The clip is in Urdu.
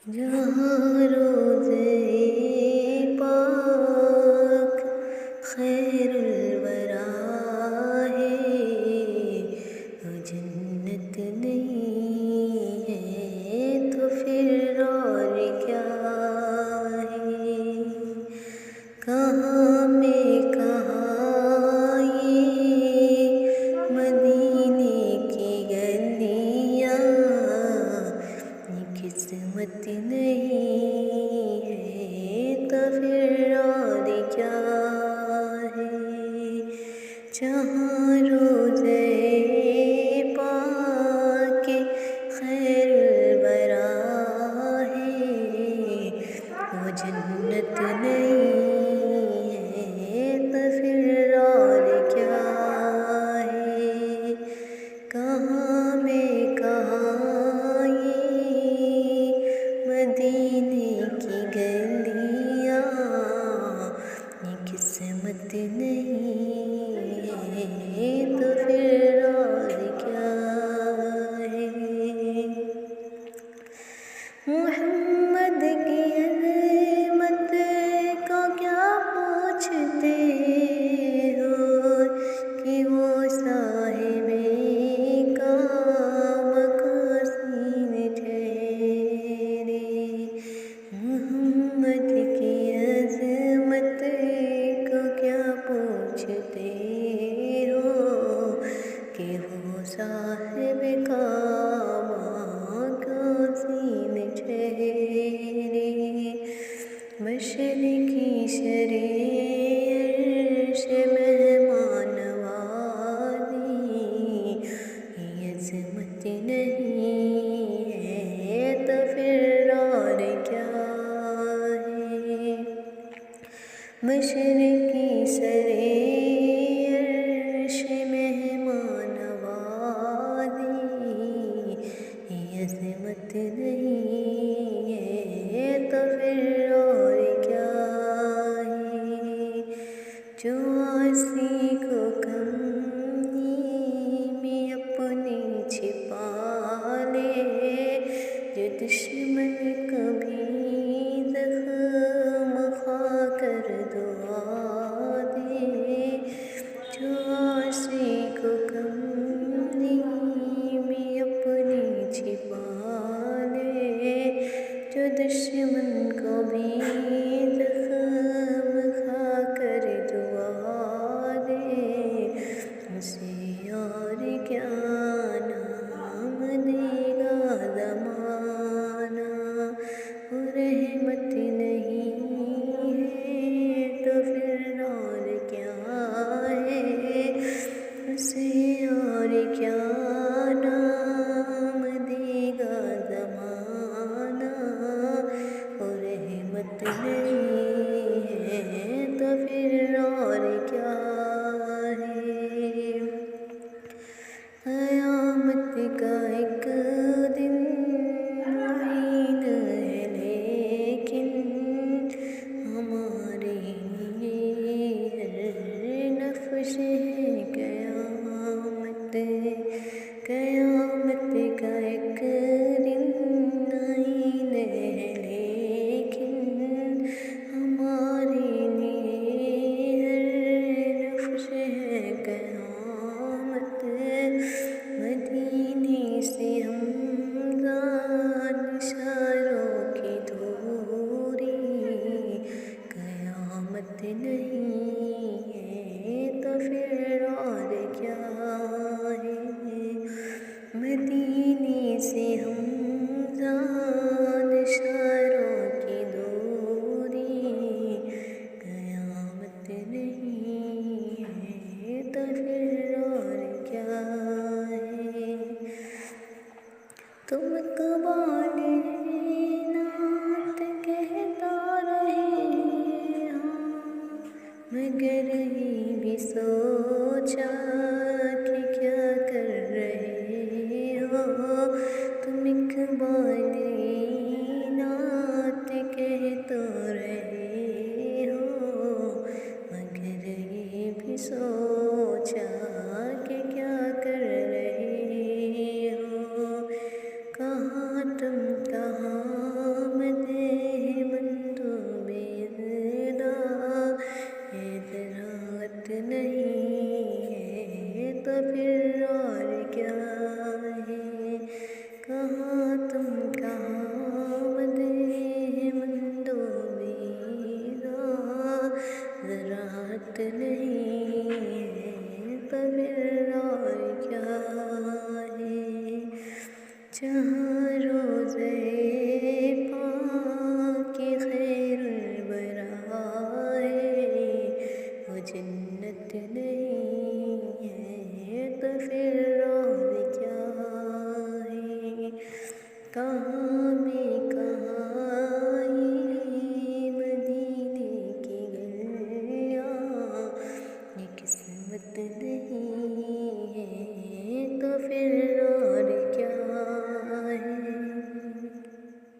جہاں روزے پاک خیر الورا ہے، وہ جنت نہیں ہے تو پھر اور کیا ہے؟ کہاں میں کہاں یہ مدینے کی گلیاں، یہ قسمت نہیں ہے تو پھر اور کیا ہے؟ جہاں روزے پاک خیر الورا ہے، وہ جنت نہیں ہے تو پھر اور کیا ہے؟ کہاں میں کہاں یہ مدینے کی گلیاں، یہ قسمت نہیں ہے تو پھر اور کیا ہے؟ محمد کی عظمت کو کیا پوچھتے ہو کہ وہ صاحب کام کا سین ٹھہرے؟ محمد کی عظمت کو کیا پوچھتے ہو کہ وہ صاحب کام کا سین ٹھہرے؟ مشرقی شرے عرش مہمان نوازی، یہ عظمت نہیں ہے تو پھر اور کیا ہے؟ مشرقی سرے عرش مہمان نوازی، یہ عظمت نہیں ہے تو پھر اور کیا ہے؟ جو عاصی کو کملی میں اپنے چھپا لے، جو دشمن کو بھی زخم کھا کر دعا دے، جو عاصی کو کملی میں اپنے چھپا لے، جو دشمن کو بھی زخم کھا کر دعا دے، اسے اور کیا نام دے گا زمانہ؟ وہ رحمت نہیں ہے تو پھر اور کیا ہے؟ اسے اور کیا نام دے گا زمانہ؟ وہ رحمت نہیں ہے تو پھر اور کیا ہے؟ قیامت کا ایک دن معین ہے لیکن ہمارے لیے ہر نفس ہے قیامت۔ قیامت کا ایک دن معین ہے لیکن ہمارے لیے ہر نفس ہے قیامت۔ مدینے سے ہمدان اشاروں کی دوری، قیامت نہیں